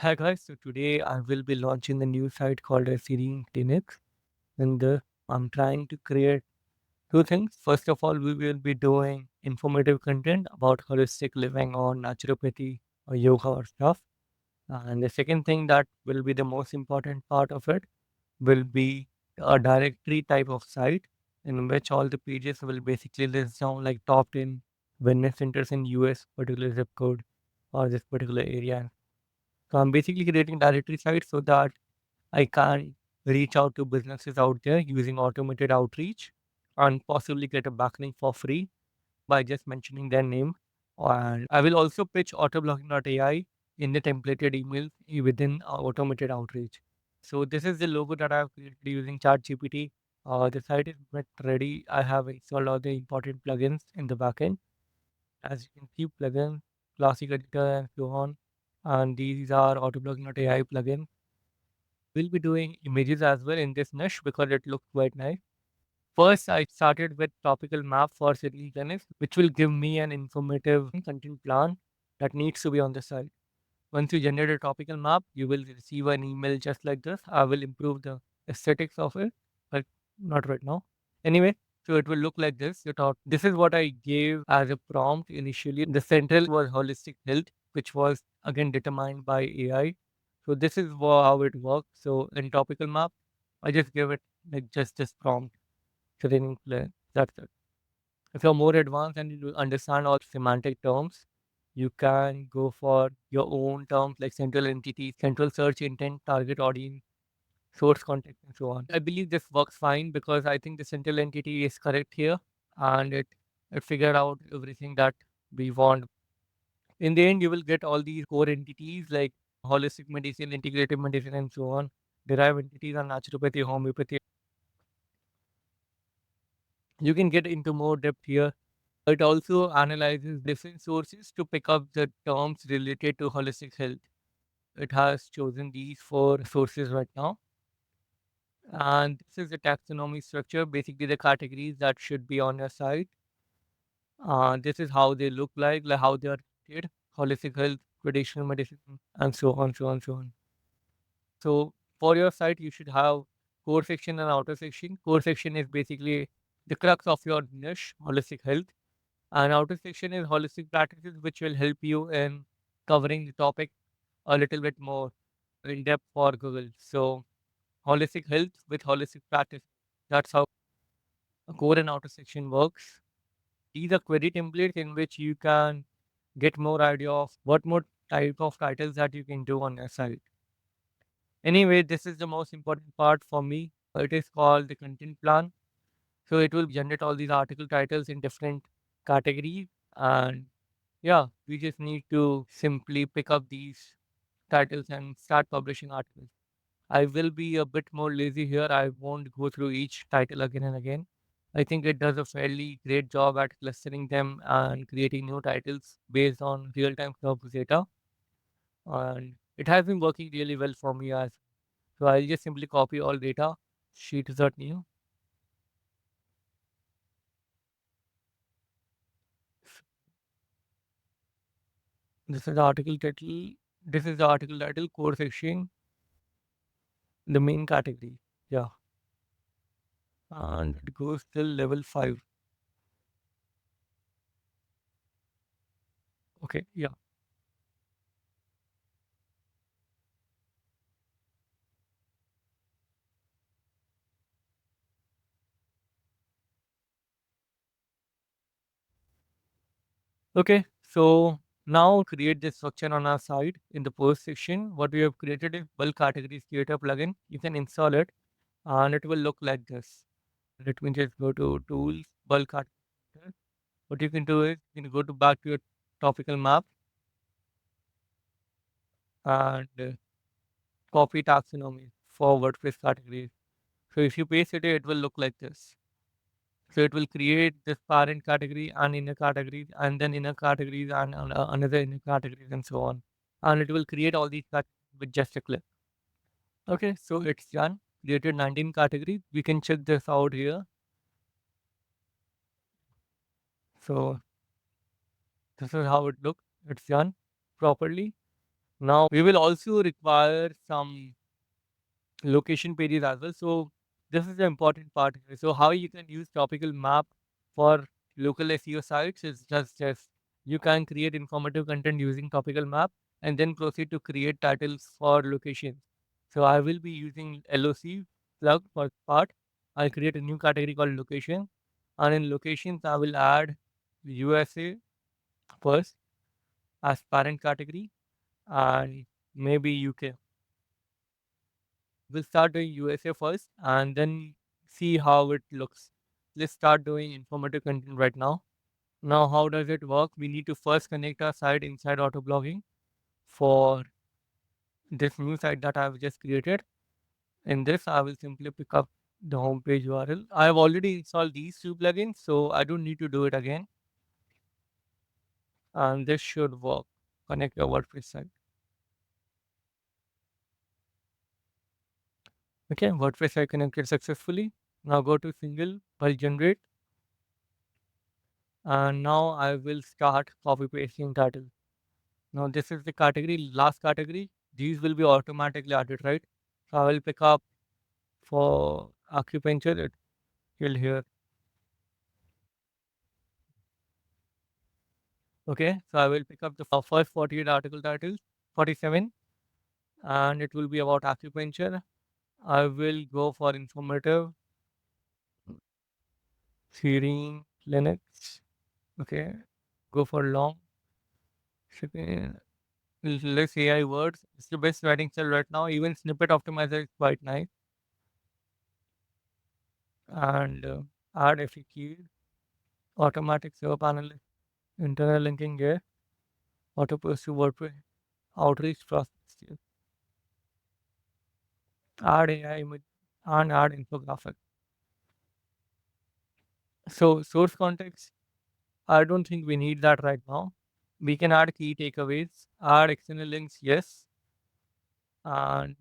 Hi guys, so today I will be launching the new site called as Seeding Clinics, and I'm trying to create two things. First of all, we will be doing informative content about holistic living or naturopathy or yoga or stuff. And the second thing that will be the most important part of it will be a directory type of site in which all the pages will basically list down like top 10 wellness centers in US, particular zip code or this particular area. So I'm basically creating directory sites so that I can reach out to businesses out there using automated outreach and possibly get a backlink for free by just mentioning their name. And I will also pitch autoblocking.ai in the templated emails within our automated outreach. So this is the logo that I have created using ChatGPT. The site is met ready. I have installed all the important plugins in the backend. As you can see, plugins, classic editor, and so on. And these are autoblocking.ai plugins. We'll be doing images as well in this niche because it looks quite nice. First, I started with Topical Map for city clinics, which will give me an informative content plan that needs to be on the site. Once you generate a topical map, you will receive an email just like this. I will improve the aesthetics of it, but not right now. Anyway, so it will look like this. This is what I gave as a prompt initially. The central was holistic health, which was again determined by AI. So this is how it works. So in topical map, I just gave it like just this prompt training plan. That's it. If you're more advanced and you understand all semantic terms, you can go for your own terms like central entity, central search intent, target audience, source context, and so on. I believe this works fine because I think the central entity is correct here and it figured out everything that we want. In the end, you will get all these core entities like holistic medicine, integrative medicine, and so on. Derived entities are naturopathy, homeopathy. You can get into more depth here. It also analyzes different sources to pick up the terms related to holistic health. It has chosen these four sources right now. And this is the taxonomy structure, basically the categories that should be on your site. This is how they look like how they are rated, holistic health, traditional medicine, and so on, so on, so on. So for your site, you should have core section and outer section. Core section is basically the crux of your niche, holistic health. And outer section is holistic practices, which will help you in covering the topic a little bit more in depth for Google. So, holistic health with holistic practice. That's how a core and outer section works. These are query templates in which you can get more idea of what more type of titles that you can do on your site. Anyway, this is the most important part for me. It is called the content plan. So it will generate all these article titles in different categories and yeah, we just need to simply pick up these titles and start publishing articles. I will be a bit more lazy here. I won't go through each title again and again. I think it does a fairly great job at clustering them and creating new titles based on real time surface data. And it has been working really well for me as so I'll just simply copy all data, sheet result new. This is the article title. This is the article title, core section, the main category. Yeah. And it goes till level 5. Okay, yeah. Okay, so now create this structure on our side in the post section. What we have created is bulk categories creator plugin. You can install it and it will look like this. Let me just go to tools, bulk category. What you can do is you can go to back to your topical map and copy taxonomy for WordPress categories. So if you paste it, it will look like this. So it will create this parent category and inner categories, and then inner categories and another inner categories, and so on. And it will create all these categories with just a click. Okay, so it's done. Created 19 categories. We can check this out here. So this is how it looks. It's done properly. Now we will also require some location pages as well. So this is the important part here. So how you can use topical map for local SEO sites is just you can create informative content using topical map and then proceed to create titles for locations. So I will be using LOC plug for part. I'll create a new category called location, and in locations I will add USA first as parent category and maybe UK. We'll start doing USA first and then see how it looks. Let's start doing informative content right now. Now, how does it work? We need to first connect our site inside auto blogging for this new site that I've just created. In this, I will simply pick up the homepage URL. I have already installed these two plugins, so I don't need to do it again. And this should work. Connect your WordPress site. Okay, WordPress site connected successfully. Now go to single file generate, and now I will start copy pasting title. Now this is the category, last category. These will be automatically added, right? So I will pick up for acupuncture, it will here. Okay, so I will pick up the first 48 article titles, 47, and it will be about acupuncture. I will go for informative, serene clinics. Okay, go for long, second, less AI words. It's the best writing style right now. Even snippet optimizer is quite nice. And add FAQ, automatic server panel, internal linking gear, auto post to WordPress, outreach process, add AI image, and add infographic. So source context, I don't think we need that right now. We can add key takeaways, add external links, yes, and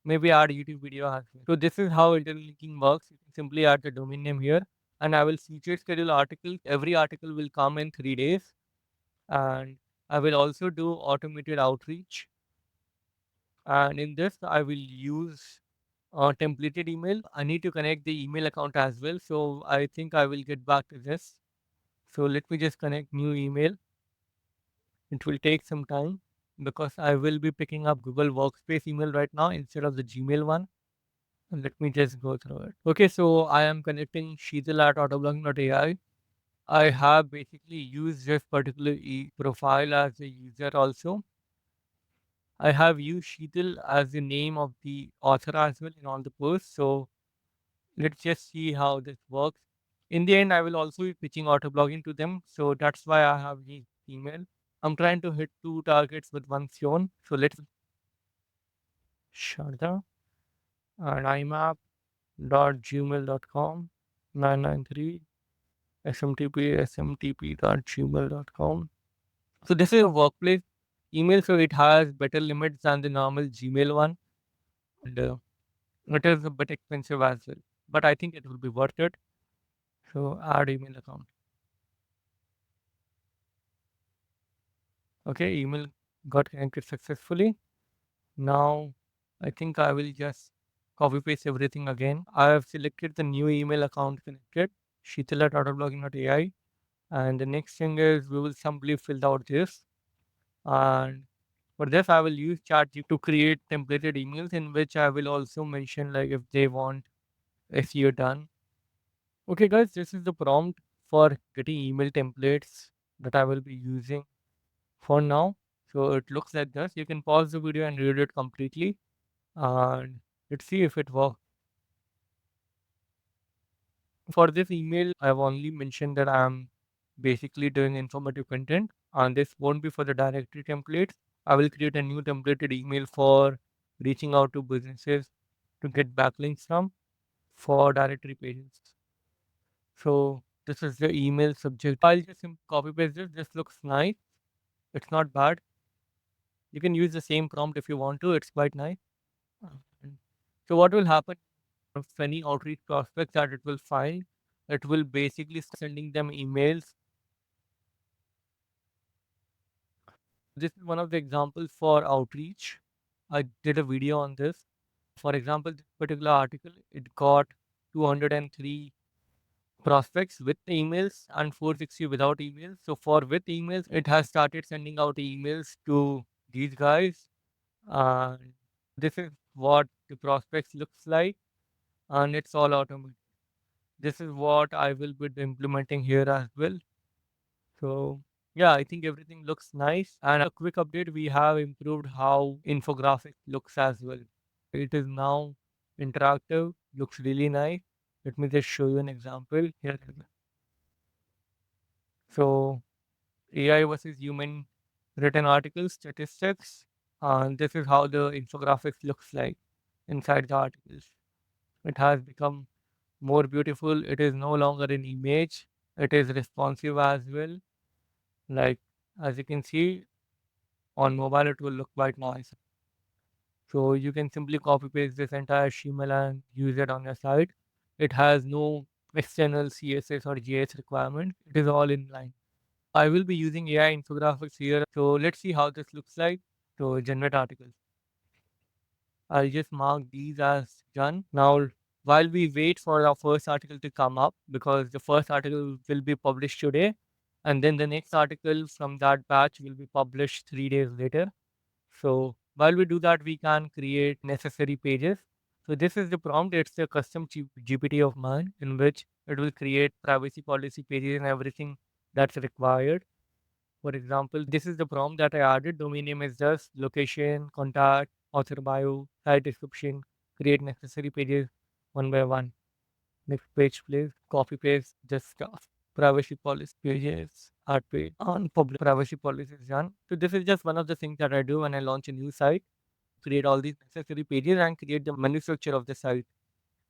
maybe add YouTube video as well. So this is how internal linking works. You can simply add the domain name here, and I will feature schedule articles. Every article will come in 3 days, and I will also do automated outreach. And in this, I will use templated email. I need to connect the email account as well. So I think I will get back to this. So let me just connect new email. It will take some time because I will be picking up Google Workspace email right now instead of the Gmail one. And let me just go through it. Okay, so I am connecting Sheetal at autoblogging.ai. I have basically used this particular profile as a user also. I have used Sheetal as the name of the author as well in all the posts. So let's just see how this works. In the end, I will also be pitching auto blogging to them. So that's why I have the email. I'm trying to hit two targets with one phone. So let's Sharda and imap.gmail.com 993 smtp.gmail.com. So this is a workplace email. So it has better limits than the normal Gmail one. And it is a bit expensive as well, but I think it will be worth it. So add email account. Okay, email got connected successfully. Now I think I will just copy paste everything again. I have selected the new email account connected, sheetal@autoblogging.ai. And the next thing is we will simply fill out this. And for this, I will use ChatGPT to create templated emails in which I will also mention like if they want SEO done. Okay, guys, this is the prompt for getting email templates that I will be using for now. So it looks like this. You can pause the video and read it completely and let's see if it works. For this email, I've only mentioned that I'm basically doing informative content and this won't be for the directory templates. I will create a new templated email for reaching out to businesses to get backlinks from for directory pages. So this is the email subject. I'll just copy paste this. This looks nice. It's not bad. You can use the same prompt if you want to. It's quite nice. And so what will happen of any outreach prospects that it will find? It will basically start sending them emails This is one of the examples for outreach. I did a video on this. For example, this particular article, it got 203 prospects with emails and 460 without emails. So for with emails, it has started sending out emails to these guys. And this is what the prospects looks like, and it's all automated. This is what I will be implementing here as well. So yeah, I think everything looks nice. And a quick update, we have improved how infographic looks as well. It is now interactive, looks really nice. Let me just show you an example here. So AI versus human written articles, statistics, and this is how the infographics looks like inside the articles. It has become more beautiful. It is no longer an image. It is responsive as well. Like as you can see on mobile, it will look quite nice. So you can simply copy paste this entire HTML and use it on your site. It has no external CSS or JS requirement. It is all in line. I will be using AI infographics here. So let's see how this looks like. So generate articles. I'll just mark these as done. Now, while we wait for our first article to come up, because the first article will be published today, and then the next article from that batch will be published 3 days later. So while we do that, we can create necessary pages. So this is the prompt. It's a custom GPT of mine in which it will create privacy policy pages and everything that's required. For example, this is the prompt that I added. Domain name is just location, contact, author bio, site description, create necessary pages one by one. Next page, please. Copy paste, just stuff. Privacy policy pages, art page, on public privacy policy is done. So this is just one of the things that I do when I launch a new site. Create all these necessary pages and create the menu structure of the site.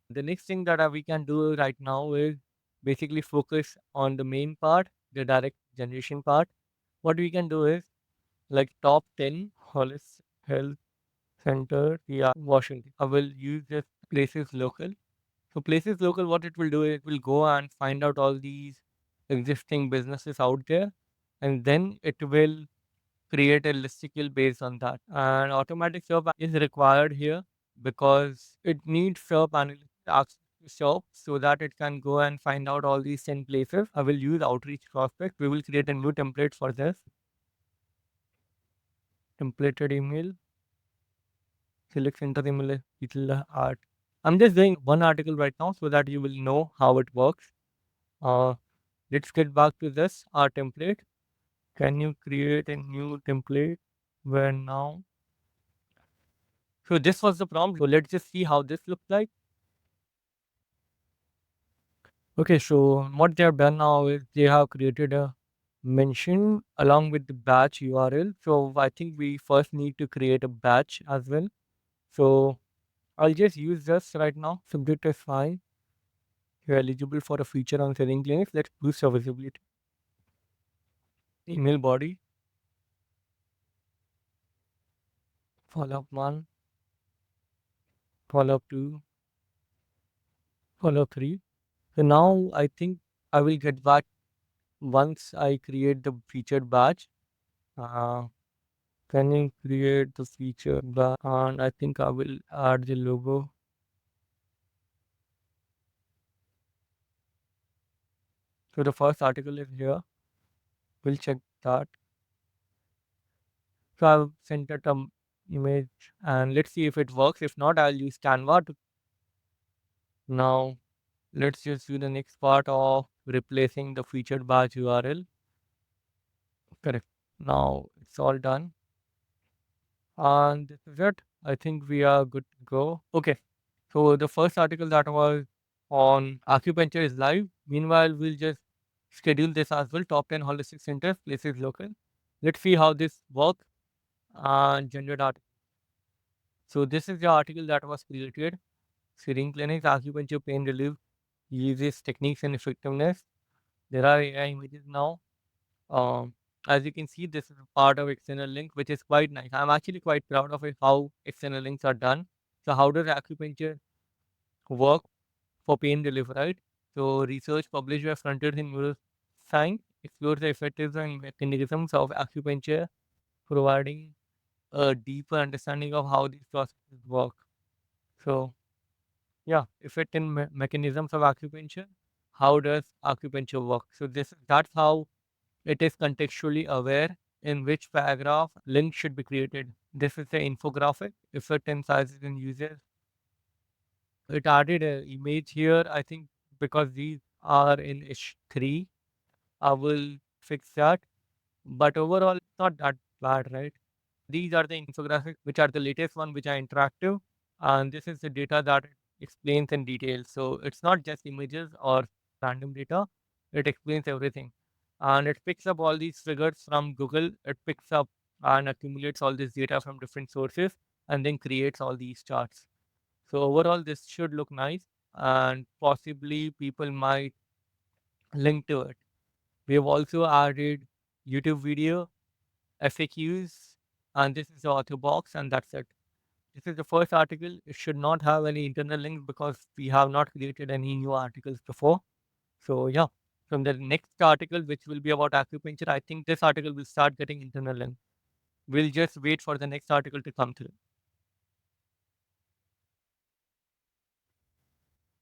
The next thing that we can do right now is basically focus on the main part, the direct generation part. What we can do is like top 10 holistic health center, yeah, Washington. I will use this places local. So places local, what it will do, it will go and find out all these existing businesses out there, and then it will create a listicle based on that. And automatic SERP is required here because it needs SERP analytics access to SERP so that it can go and find out all these 10 places. I will use outreach prospect. We will create a new template for this. Templated email, select center email, it'll art. I'm just doing one article right now so that you will know how it works. Uh, let's get back to this, our template. Can you create a new template where now? So this was the prompt. So let's just see how this looks like. Okay, so what they have done now is they have created a mention along with the batch URL. So I think we first need to create a batch as well. So I'll just use this right now. Subject is fine. You're eligible for a feature on selling clinics. Let's boost your visibility. Email body, follow up one, follow up two, follow up three. So now I think I will get back once I create the featured batch. Uh, can you create the feature batch? And I think I will add the logo. So the first article is here. We'll check that. So I've sent it a image and let's see if it works. If not, I'll use Canva to now. Let's just do the next part of replacing the featured batch URL. Correct. Now it's all done. And this is it. I think we are good to go. Okay. So the first article that was on acupuncture is live. Meanwhile, we'll just schedule this as well. Top 10 holistic centers, places local. Let's see how this works and generate article. So this is the article that was created. Sitting clinics, acupuncture, pain relief, uses techniques and effectiveness. There are AI images now. Um, as you can see, this is a part of external link, which is quite nice. I'm actually quite proud of it, how external links are done. So how does acupuncture work for pain relief, right? So research published by Frontiers in Neuroscience explores the effectiveness and mechanisms of acupuncture providing a deeper understanding of how these processes work. So, yeah, effect in mechanisms of acupuncture. How does acupuncture work? So, that's how it is contextually aware in which paragraph link should be created. This is the infographic, effect and sizes and uses. It added an image here, I think, because these are in H3. I will fix that. But overall, it's not that bad, right? These are the infographics, which are the latest one, which are interactive. And this is the data that it explains in detail. So it's not just images or random data. It explains everything. And it picks up all these figures from Google. It picks up and accumulates all this data from different sources and then creates all these charts. So overall, this should look nice and possibly people might link to it. We have also added YouTube video, FAQs, and this is the author box, and that's it. This is the first article. It should not have any internal links because we have not created any new articles before. So yeah, from the next article, which will be about acupuncture, I think this article will start getting internal links. We'll just wait for the next article to come through.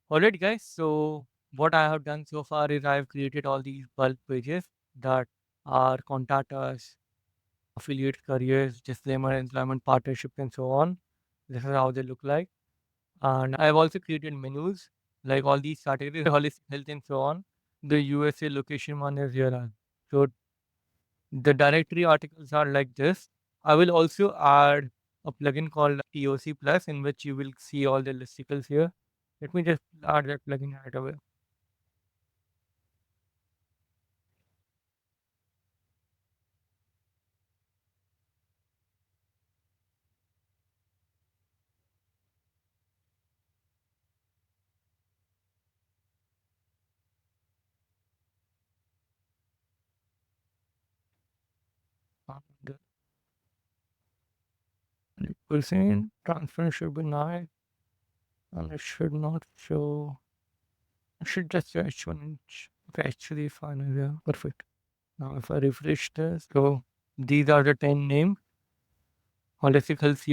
Alright, guys. So what I have done so far is I have created all these bulk pages that are contact us, affiliate careers, disclaimer, employment partnerships, and so on. This is how they look like. And I've also created menus like all these categories, holistic health, and so on. The USA location one is here. So the directory articles are like this. I will also add a plugin called TOC Plus in which you will see all the listicles here. Let me just add that plugin right away. And the percent transfer should be nice and it should not show. It should just show H1 inch. Okay, actually fine. Yeah, perfect. Now if I refresh this, so these are the 10 names. Holistic Health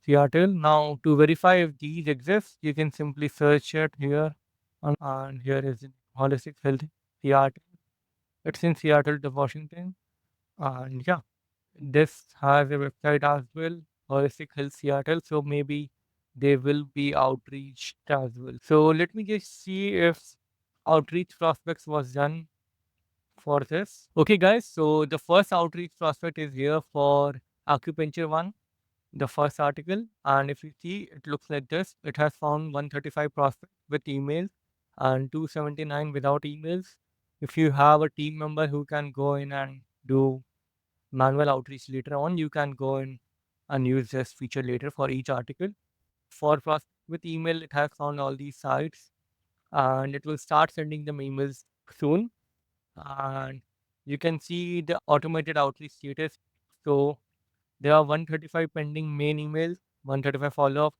Seattle. Now to verify if these exist, you can simply search it here. And here is Holistic Health Seattle. It's in Seattle, Washington. And yeah, this has a website as well, Holistic Health Seattle. So maybe they will be outreach as well. So let me just see if outreach prospects was done for this. Okay, guys. So the first outreach prospect is here for acupuncture one, the first article. And if you see, it looks like this. It has found 135 prospects with emails and 279 without emails. If you have a team member who can go in and do manual outreach later on, you can go in and use this feature later for each article. For prospect with email, it has found all these sites and it will start sending them emails soon. And you can see the automated outreach status. So there are 135 pending main emails, 135 follow up,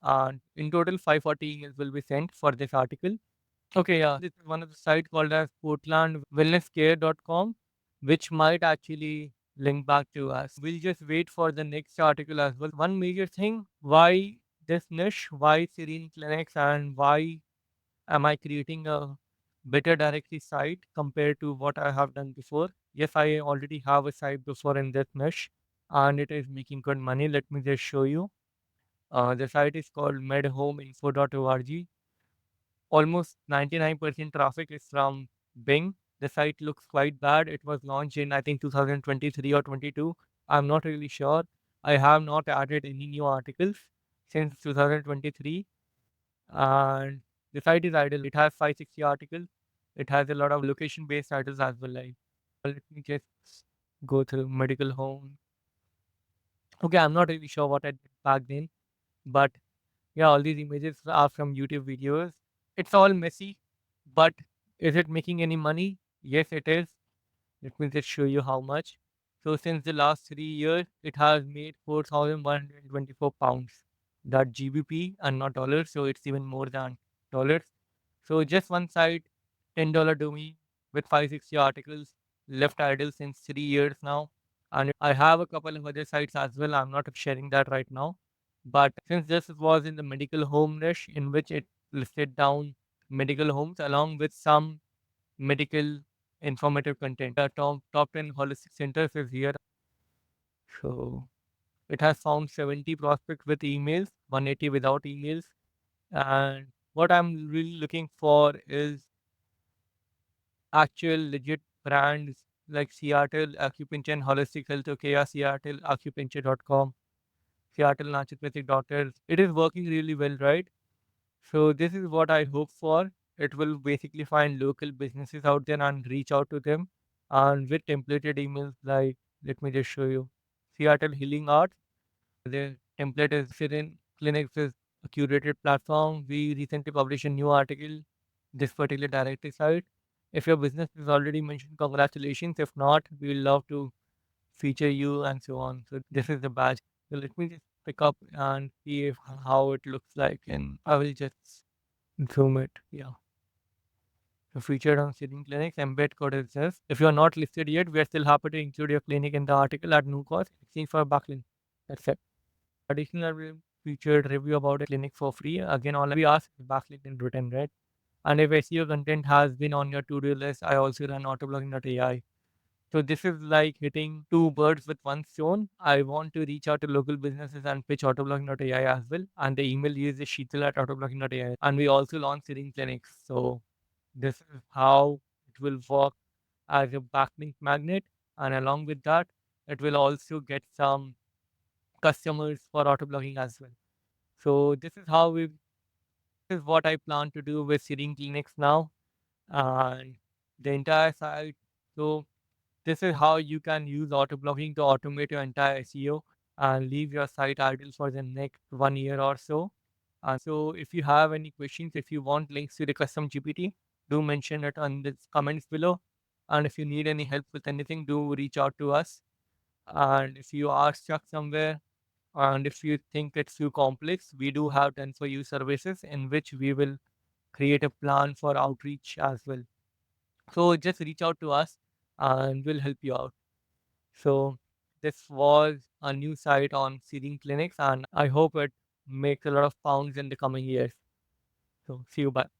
and in total 540 emails will be sent for this article. Okay, yeah, this is one of the site called as portlandwellnesscare.com, which might actually link back to us. We'll just wait for the next article as well. One major thing, why this niche, why Serene Clinics, and why am I creating a better directory site compared to what I have done before? Yes, I already have a site before in this niche and it is making good money. Let me just show you. The site is called medhomeinfo.org. Almost 99% traffic is from Bing. The site looks quite bad. It was launched in, I think, 2023 or 22. I'm not really sure. I have not added any new articles since 2023. And the site is idle. It has 560 articles. It has a lot of location based titles as well. Like, let me just go through medical home. Okay, I'm not really sure what I did back then, but yeah, all these images are from YouTube videos. It's all messy, but is it making any money? Yes, it is. Let me just show you how much. So since the last 3 years, it has made 4,124 pounds. That GBP and not dollars, so it's even more than dollars. So just one site, $10 domain with 560 articles left idle since 3 years now. And I have a couple of other sites as well. I'm not sharing that right now. But since this was in the medical home niche, in which it listed down medical homes along with some medical informative content. Top 10 holistic centers is here. So it has found 70 prospects with emails, 180 without emails. And what I'm really looking for is actual legit brands like Seattle Acupuncture and Holistic Health, okay, yeah, seattleacupuncture.com, Seattle Naturopathic Doctors. It is working really well, right? So this is what I hope for. It will basically find local businesses out there and reach out to them. And with templated emails like, let me just show you, Seattle Healing Arts. The template is Siren Clinics is a curated platform. We recently published a new article, this particular directory site. If your business is already mentioned, congratulations. If not, we will love to feature you and so on. So this is the badge. So let me just pick up and see if, how it looks like, and I will just zoom it. Yeah. So featured on sitting clinics, embed code exists. If you are not listed yet, we are still happy to include your clinic in the article at no cost. Exchange for a backlink. That's it. Additional featured review about a clinic for free. Again, all we ask is backlink in written, right? And if SEO content has been on your to-do list, I also run autoblogging.ai. So this is like hitting two birds with one stone. I want to reach out to local businesses and pitch autoblogging.ai as well. And the email use is sheetal at autoblogging.ai. And we also launch sitting clinics. So this is how it will work as a backlink magnet. And along with that, it will also get some customers for autoblogging as well. So this is how we this is what I plan to do with sitting clinics now and the entire site. So this is how you can use auto blogging to automate your entire SEO and leave your site idle for the next 1 year or so. And so if you have any questions, if you want links to the custom GPT, do mention it on the comments below. And if you need any help with anything, do reach out to us. And if you are stuck somewhere and if you think it's too complex, we do have 10 for you services in which we will create a plan for outreach as well. So just reach out to us and we'll help you out. So this was a new site on seeding clinics, and I hope it makes a lot of pounds in the coming years. So see you. Bye.